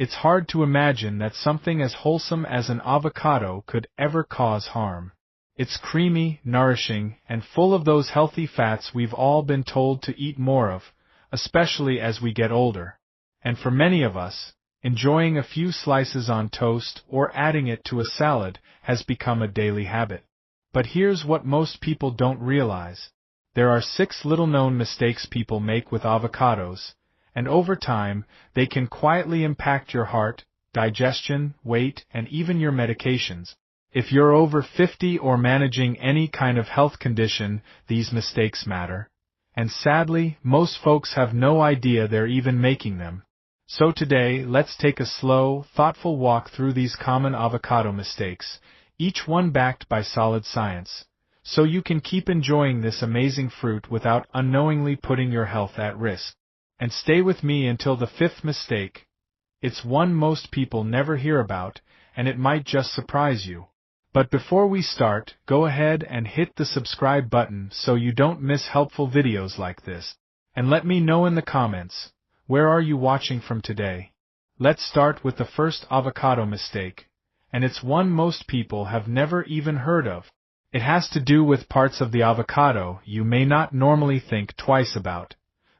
It's hard to imagine that something as wholesome as an avocado could ever cause harm. It's creamy, nourishing, and full of those healthy fats we've all been told to eat more of, especially as we get older. And for many of us, enjoying a few slices on toast or adding it to a salad has become a daily habit. But here's what most people don't realize. There are 6 little-known mistakes people make with avocados, and over time, they can quietly impact your heart, digestion, weight, and even your medications. If you're over 50 or managing any kind of health condition, these mistakes matter. And sadly, most folks have no idea they're even making them. So today, let's take a slow, thoughtful walk through these common avocado mistakes, each one backed by solid science, so you can keep enjoying this amazing fruit without unknowingly putting your health at risk. And stay with me until the 5th mistake. It's one most people never hear about, and it might just surprise you. But before we start, go ahead and hit the subscribe button so you don't miss helpful videos like this. And let me know in the comments, where are you watching from today? Let's start with the first avocado mistake, and it's one most people have never even heard of. It has to do with parts of the avocado you may not normally think twice about.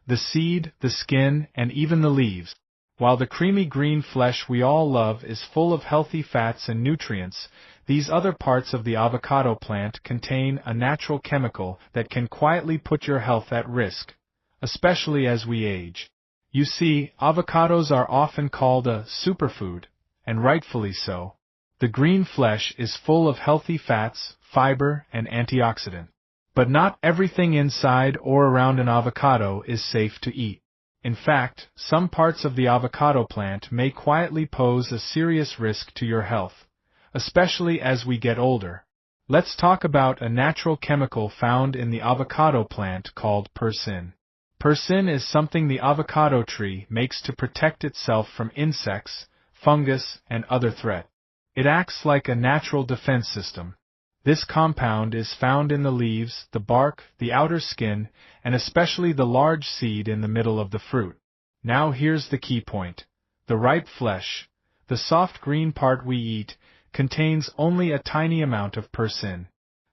The seed, the skin, and even the leaves. While the creamy green flesh we all love is full of healthy fats and nutrients, these other parts of the avocado plant contain a natural chemical that can quietly put your health at risk, especially as we age. You see, avocados are often called a superfood, and rightfully so. The green flesh is full of healthy fats, fiber, and antioxidants. But not everything inside or around an avocado is safe to eat. In fact, some parts of the avocado plant may quietly pose a serious risk to your health, especially as we get older. Let's talk about a natural chemical found in the avocado plant called persin. Persin is something the avocado tree makes to protect itself from insects, fungus, and other threats. It acts like a natural defense system. This compound is found in the leaves, the bark, the outer skin, and especially the large seed in the middle of the fruit. Now here's the key point. The ripe flesh, the soft green part we eat, contains only a tiny amount of persin.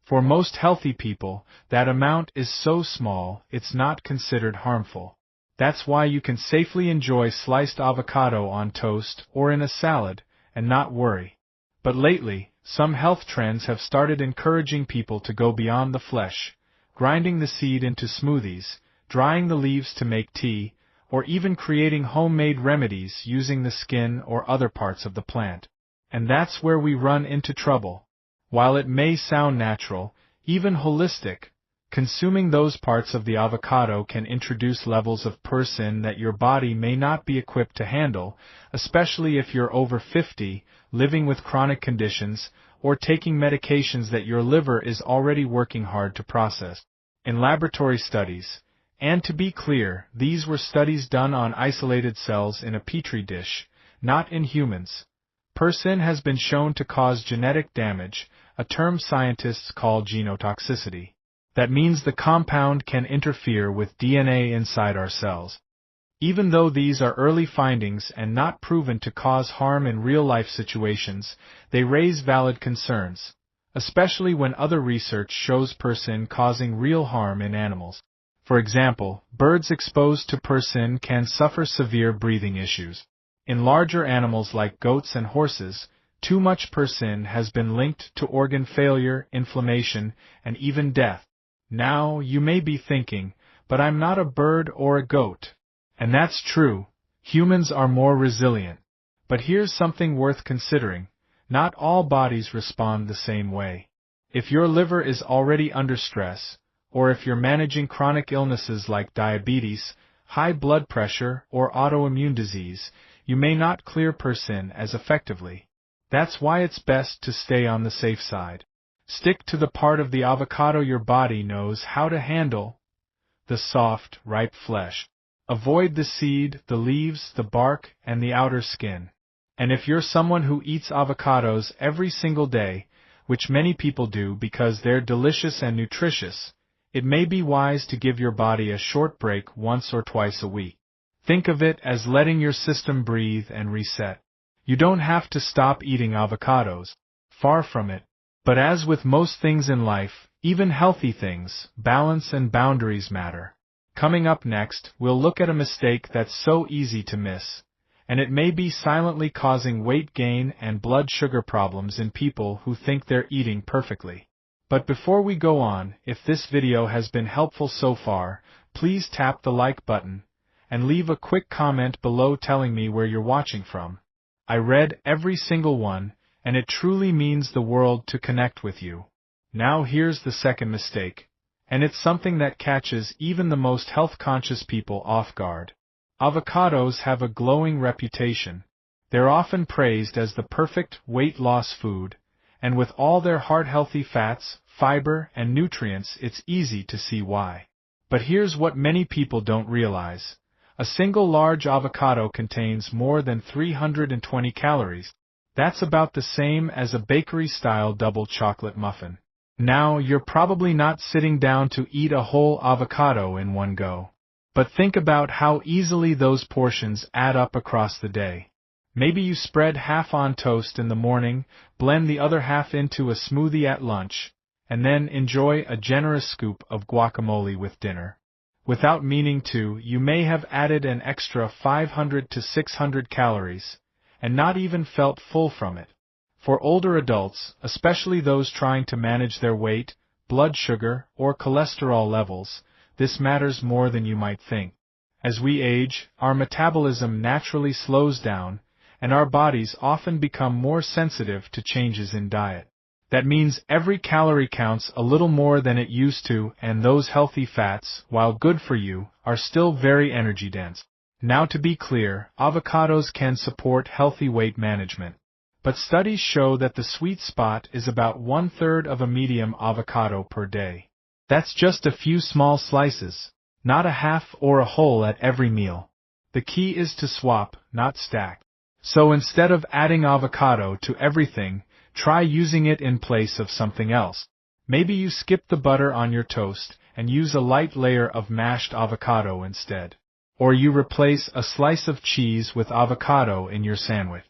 For most healthy people, that amount is so small it's not considered harmful. That's why you can safely enjoy sliced avocado on toast or in a salad and not worry. But lately, some health trends have started encouraging people to go beyond the flesh, grinding the seed into smoothies, drying the leaves to make tea, or even creating homemade remedies using the skin or other parts of the plant. And that's where we run into trouble. While it may sound natural, even holistic, consuming those parts of the avocado can introduce levels of persin that your body may not be equipped to handle, especially if you're over 50, living with chronic conditions, or taking medications that your liver is already working hard to process. In laboratory studies, and to be clear, these were studies done on isolated cells in a petri dish, not in humans, persin has been shown to cause genetic damage, a term scientists call genotoxicity. That means the compound can interfere with DNA inside our cells. Even though these are early findings and not proven to cause harm in real-life situations, they raise valid concerns, especially when other research shows persin causing real harm in animals. For example, birds exposed to persin can suffer severe breathing issues. In larger animals like goats and horses, too much persin has been linked to organ failure, inflammation, and even death. Now, you may be thinking, but I'm not a bird or a goat. And that's true, humans are more resilient. But here's something worth considering, not all bodies respond the same way. If your liver is already under stress, or if you're managing chronic illnesses like diabetes, high blood pressure, or autoimmune disease, you may not clear persin as effectively. That's why it's best to stay on the safe side. Stick to the part of the avocado your body knows how to handle, the soft, ripe flesh. Avoid the seed, the leaves, the bark, and the outer skin. And if you're someone who eats avocados every single day, which many people do because they're delicious and nutritious, it may be wise to give your body a short break once or twice a week. Think of it as letting your system breathe and reset. You don't have to stop eating avocados. Far from it. But as with most things in life, even healthy things, balance and boundaries matter. Coming up next, we'll look at a mistake that's so easy to miss, and it may be silently causing weight gain and blood sugar problems in people who think they're eating perfectly. But before we go on, if this video has been helpful so far, please tap the like button, and leave a quick comment below telling me where you're watching from. I read every single one, and it truly means the world to connect with you. Now here's the second mistake, and it's something that catches even the most health-conscious people off guard. Avocados have a glowing reputation. They're often praised as the perfect weight loss food, and with all their heart-healthy fats, fiber, and nutrients, it's easy to see why. But here's what many people don't realize. A single large avocado contains more than 320 calories. That's about the same as a bakery-style double chocolate muffin. Now, you're probably not sitting down to eat a whole avocado in one go. But think about how easily those portions add up across the day. Maybe you spread half on toast in the morning, blend the other half into a smoothie at lunch, and then enjoy a generous scoop of guacamole with dinner. Without meaning to, you may have added an extra 500 to 600 calories, and not even felt full from it. For older adults, especially those trying to manage their weight, blood sugar, or cholesterol levels, this matters more than you might think. As we age, our metabolism naturally slows down, and our bodies often become more sensitive to changes in diet. That means every calorie counts a little more than it used to, and those healthy fats, while good for you, are still very energy-dense. Now to be clear, avocados can support healthy weight management. But studies show that the sweet spot is about 1/3 of a medium avocado per day. That's just a few small slices, not a half or a whole at every meal. The key is to swap, not stack. So instead of adding avocado to everything, try using it in place of something else. Maybe you skip the butter on your toast and use a light layer of mashed avocado instead. Or you replace a slice of cheese with avocado in your sandwich.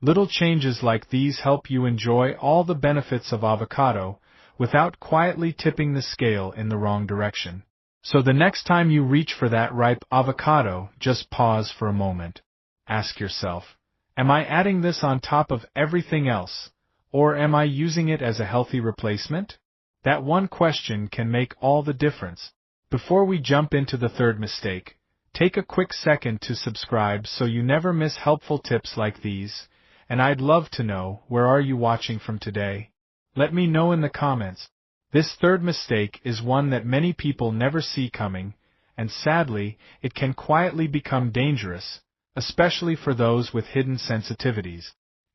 Little changes like these help you enjoy all the benefits of avocado without quietly tipping the scale in the wrong direction. So the next time you reach for that ripe avocado, just pause for a moment. Ask yourself, am I adding this on top of everything else? Or am I using it as a healthy replacement? That one question can make all the difference. Before we jump into the third mistake, take a quick second to subscribe so you never miss helpful tips like these, and I'd love to know, where are you watching from today? Let me know in the comments. This third mistake is one that many people never see coming, and sadly, it can quietly become dangerous, especially for those with hidden sensitivities.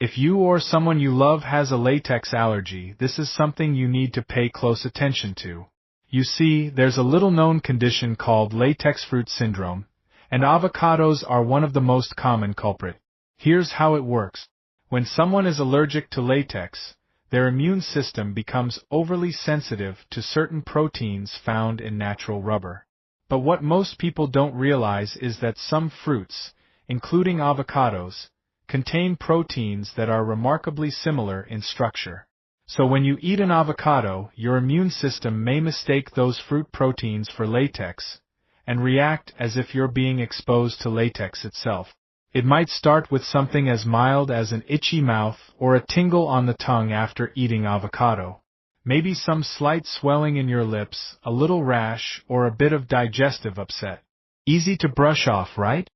If you or someone you love has a latex allergy, this is something you need to pay close attention to. You see, there's a little-known condition called latex fruit syndrome, and avocados are one of the most common culprits. Here's how it works. When someone is allergic to latex, their immune system becomes overly sensitive to certain proteins found in natural rubber. But what most people don't realize is that some fruits, including avocados, contain proteins that are remarkably similar in structure. So when you eat an avocado, your immune system may mistake those fruit proteins for latex, and react as if you're being exposed to latex itself. It might start with something as mild as an itchy mouth or a tingle on the tongue after eating avocado. Maybe some slight swelling in your lips, a little rash, or a bit of digestive upset. Easy to brush off, right?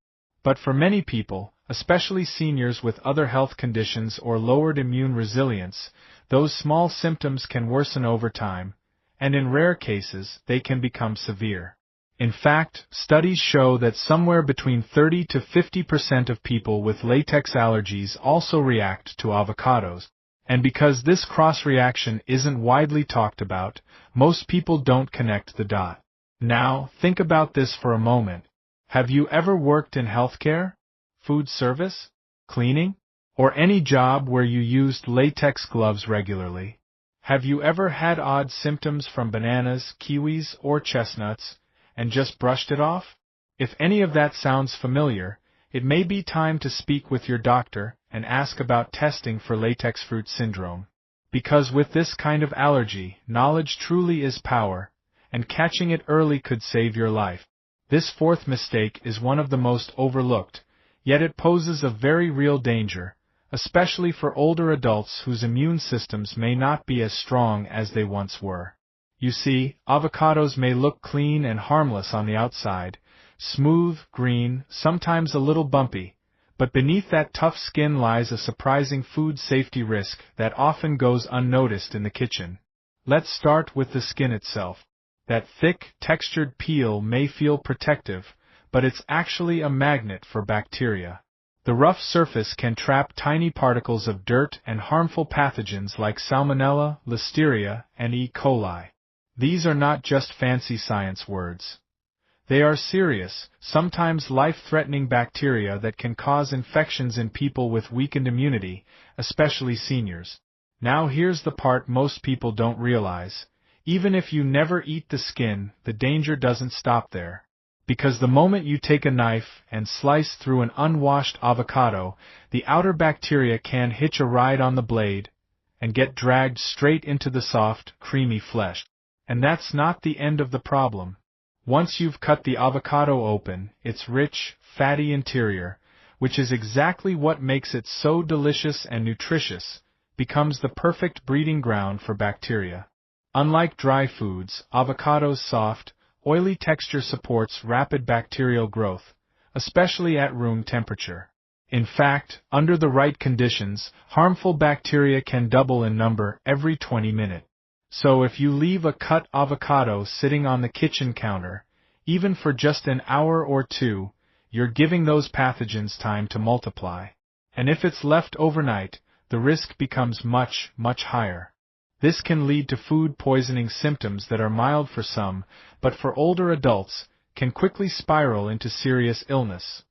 But for many people, especially seniors with other health conditions or lowered immune resilience, those small symptoms can worsen over time, and in rare cases, they can become severe. In fact, studies show that somewhere between 30 to 50% of people with latex allergies also react to avocados. And because this cross-reaction isn't widely talked about, most people don't connect the dot. Now, think about this for a moment. Have you ever worked in healthcare, food service, cleaning, or any job where you used latex gloves regularly? Have you ever had odd symptoms from bananas, kiwis, or chestnuts, and just brushed it off? If any of that sounds familiar, it may be time to speak with your doctor and ask about testing for latex fruit syndrome. Because with this kind of allergy, knowledge truly is power, and catching it early could save your life. This fourth mistake is one of the most overlooked, yet it poses a very real danger, especially for older adults whose immune systems may not be as strong as they once were. You see, avocados may look clean and harmless on the outside, smooth, green, sometimes a little bumpy, but beneath that tough skin lies a surprising food safety risk that often goes unnoticed in the kitchen. Let's start with the skin itself. That thick, textured peel may feel protective, but it's actually a magnet for bacteria. The rough surface can trap tiny particles of dirt and harmful pathogens like Salmonella, Listeria, and E. coli. These are not just fancy science words. They are serious, sometimes life-threatening bacteria that can cause infections in people with weakened immunity, especially seniors. Now here's the part most people don't realize. Even if you never eat the skin, the danger doesn't stop there. Because the moment you take a knife and slice through an unwashed avocado, the outer bacteria can hitch a ride on the blade and get dragged straight into the soft, creamy flesh. And that's not the end of the problem. Once you've cut the avocado open, its rich, fatty interior, which is exactly what makes it so delicious and nutritious, becomes the perfect breeding ground for bacteria. Unlike dry foods, avocado's soft, oily texture supports rapid bacterial growth, especially at room temperature. In fact, under the right conditions, harmful bacteria can double in number every 20 minutes. So if you leave a cut avocado sitting on the kitchen counter, even for just an hour or two, you're giving those pathogens time to multiply. And if it's left overnight, the risk becomes much, much higher. This can lead to food poisoning symptoms that are mild for some, but for older adults, can quickly spiral into serious illness.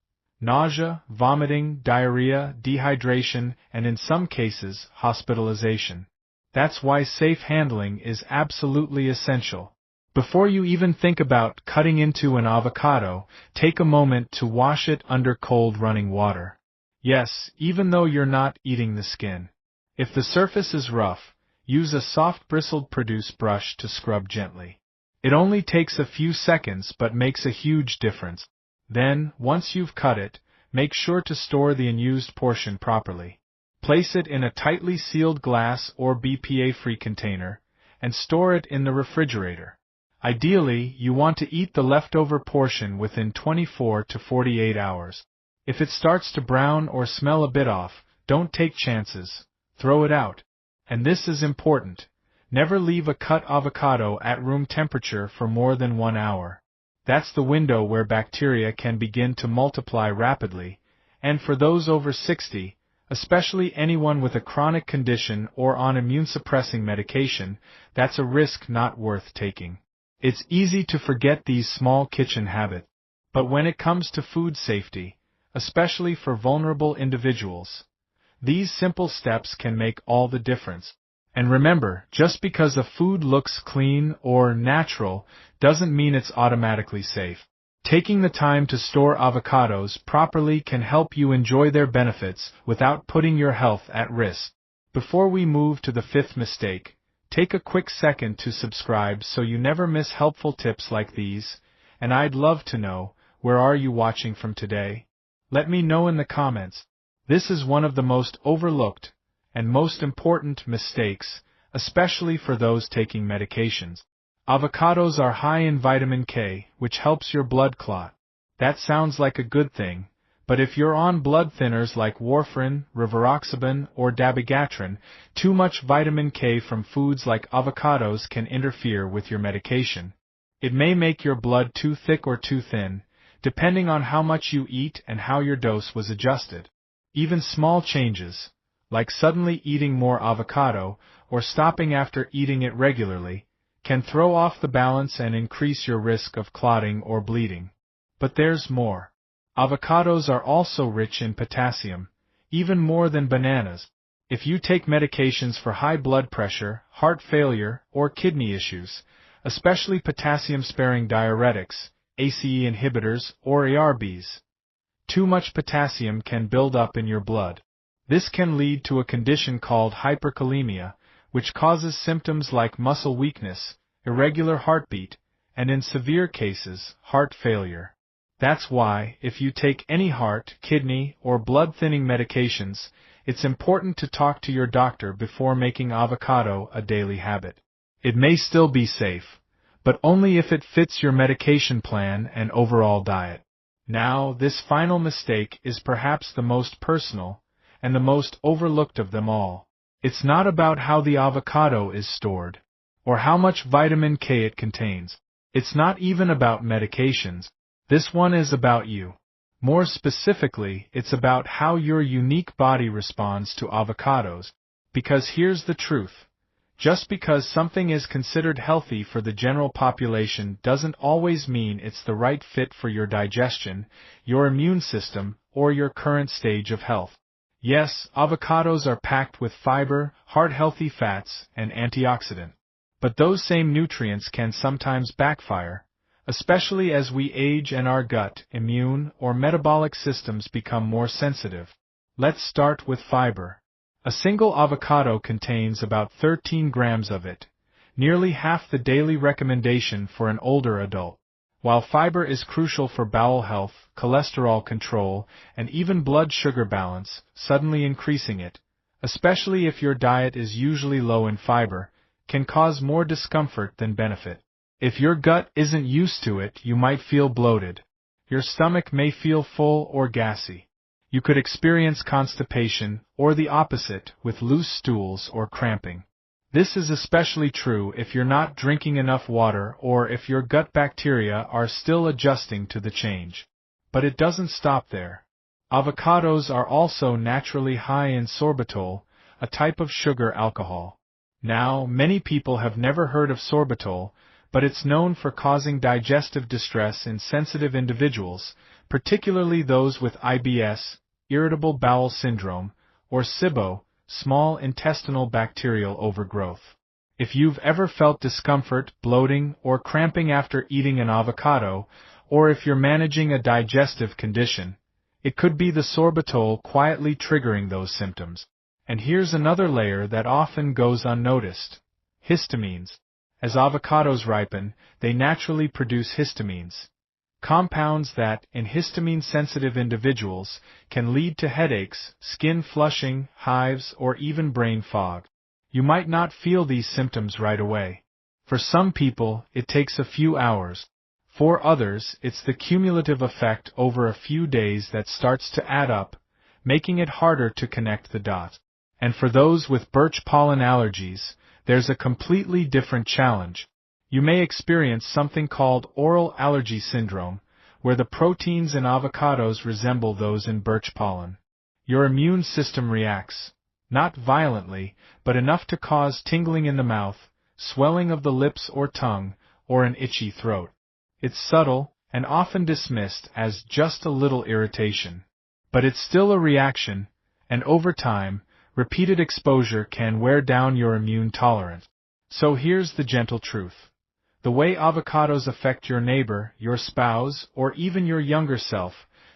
Nausea, vomiting, diarrhea, dehydration, and in some cases, hospitalization. That's why safe handling is absolutely essential. Before you even think about cutting into an avocado, take a moment to wash it under cold running water. Yes, even though you're not eating the skin. If the surface is rough, use a soft bristled produce brush to scrub gently. It only takes a few seconds but makes a huge difference. Then, once you've cut it, make sure to store the unused portion properly. Place it in a tightly sealed glass or BPA-free container, and store it in the refrigerator. Ideally, you want to eat the leftover portion within 24 to 48 hours. If it starts to brown or smell a bit off, don't take chances. Throw it out. And this is important. Never leave a cut avocado at room temperature for more than 1 hour. That's the window where bacteria can begin to multiply rapidly, and for those over 60, especially anyone with a chronic condition or on immune-suppressing medication, that's a risk not worth taking. It's easy to forget these small kitchen habits, but when it comes to food safety, especially for vulnerable individuals, these simple steps can make all the difference. And remember, just because a food looks clean or natural doesn't mean it's automatically safe. Taking the time to store avocados properly can help you enjoy their benefits without putting your health at risk. Before we move to the fifth mistake, take a quick second to subscribe so you never miss helpful tips like these, and I'd love to know, where are you watching from today? Let me know in the comments. This is one of the most overlooked and most important mistakes, especially for those taking medications. Avocados are high in vitamin K, which helps your blood clot. That sounds like a good thing, but if you're on blood thinners like warfarin, rivaroxaban, or dabigatran, too much vitamin K from foods like avocados can interfere with your medication. It may make your blood too thick or too thin, depending on how much you eat and how your dose was adjusted. Even small changes, like suddenly eating more avocado or stopping after eating it regularly, can throw off the balance and increase your risk of clotting or bleeding. But there's more. Avocados are also rich in potassium, even more than bananas. If you take medications for high blood pressure, heart failure, or kidney issues, especially potassium-sparing diuretics, ACE inhibitors, or ARBs. Too much potassium can build up in your blood. This can lead to a condition called hyperkalemia, which causes symptoms like muscle weakness, irregular heartbeat, and in severe cases, heart failure. That's why, if you take any heart, kidney, or blood-thinning medications, it's important to talk to your doctor before making avocado a daily habit. It may still be safe, but only if it fits your medication plan and overall diet. Now, this final mistake is perhaps the most personal and the most overlooked of them all. It's not about how the avocado is stored, or how much vitamin K it contains. It's not even about medications. This one is about you. More specifically, it's about how your unique body responds to avocados. Because here's the truth. Just because something is considered healthy for the general population doesn't always mean it's the right fit for your digestion, your immune system, or your current stage of health. Yes, avocados are packed with fiber, heart-healthy fats, and antioxidants. But those same nutrients can sometimes backfire, especially as we age and our gut, immune, or metabolic systems become more sensitive. Let's start with fiber. A single avocado contains about 13 grams of it, nearly half the daily recommendation for an older adult. While fiber is crucial for bowel health, cholesterol control, and even blood sugar balance, suddenly increasing it, especially if your diet is usually low in fiber, can cause more discomfort than benefit. If your gut isn't used to it, you might feel bloated. Your stomach may feel full or gassy. You could experience constipation, or the opposite, with loose stools or cramping. This is especially true if you're not drinking enough water or if your gut bacteria are still adjusting to the change. But it doesn't stop there. Avocados are also naturally high in sorbitol, a type of sugar alcohol. Now, many people have never heard of sorbitol, but it's known for causing digestive distress in sensitive individuals, particularly those with IBS, irritable bowel syndrome, or SIBO, small intestinal bacterial overgrowth. If you've ever felt discomfort, bloating, or cramping after eating an avocado, or if you're managing a digestive condition, it could be the sorbitol quietly triggering those symptoms. And here's another layer that often goes unnoticed: histamines. As avocados ripen, they naturally produce histamines, compounds that, in histamine-sensitive individuals, can lead to headaches, skin flushing, hives, or even brain fog. You might not feel these symptoms right away. For some people, it takes a few hours. For others, it's the cumulative effect over a few days that starts to add up, making it harder to connect the dots. And for those with birch pollen allergies, there's a completely different challenge. You may experience something called oral allergy syndrome, where the proteins in avocados resemble those in birch pollen. Your immune system reacts, not violently, but enough to cause tingling in the mouth, swelling of the lips or tongue, or an itchy throat. It's subtle, and often dismissed as just a little irritation. But it's still a reaction, and over time, repeated exposure can wear down your immune tolerance. So here's the gentle truth. The way avocados affect your neighbor, your spouse, or even your younger self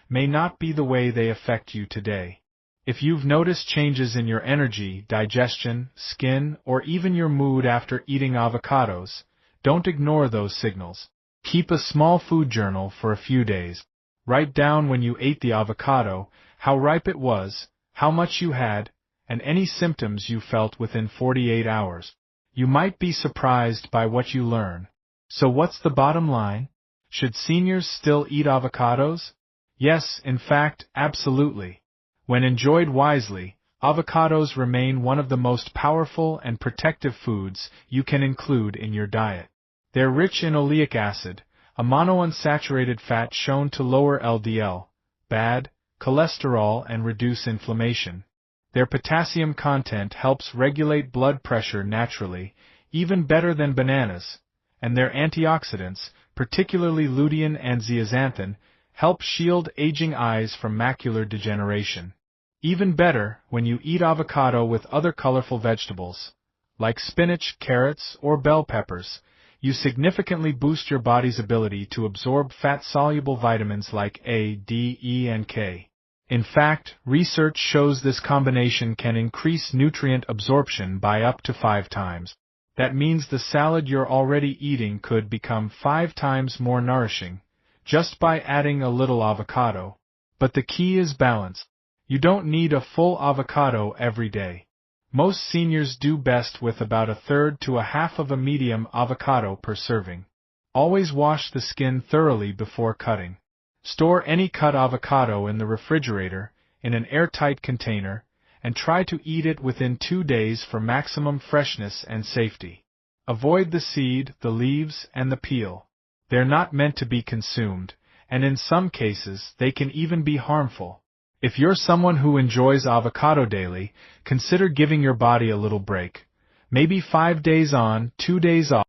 may not be the way they affect you today. If you've noticed changes in your energy, digestion, skin, or even your mood after eating avocados, don't ignore those signals. Keep a small food journal for a few days. Write down when you ate the avocado, how ripe it was, how much you had, and any symptoms you felt within 48 hours. You might be surprised by what you learn. So what's the bottom line? Should seniors still eat avocados? Yes, in fact, absolutely. When enjoyed wisely, avocados remain one of the most powerful and protective foods you can include in your diet. They're rich in oleic acid, a monounsaturated fat shown to lower LDL, bad cholesterol, and reduce inflammation. Their potassium content helps regulate blood pressure naturally, even better than bananas, and their antioxidants, particularly lutein and zeaxanthin, help shield aging eyes from macular degeneration. Even better, when you eat avocado with other colorful vegetables, like spinach, carrots, or bell peppers, you significantly boost your body's ability to absorb fat-soluble vitamins like A, D, E, and K. In fact, research shows this combination can increase nutrient absorption by up to 5 times. That means the salad you're already eating could become 5 times more nourishing, just by adding a little avocado. But the key is balance. You don't need a full avocado every day. Most seniors do best with about a third to a half of a medium avocado per serving. Always wash the skin thoroughly before cutting. Store any cut avocado in the refrigerator, in an airtight container, and try to eat it within 2 days for maximum freshness and safety. Avoid the seed, the leaves, and the peel. They're not meant to be consumed, and in some cases they can even be harmful. If you're someone who enjoys avocado daily, consider giving your body a little break. Maybe 5 days on, 2 days off.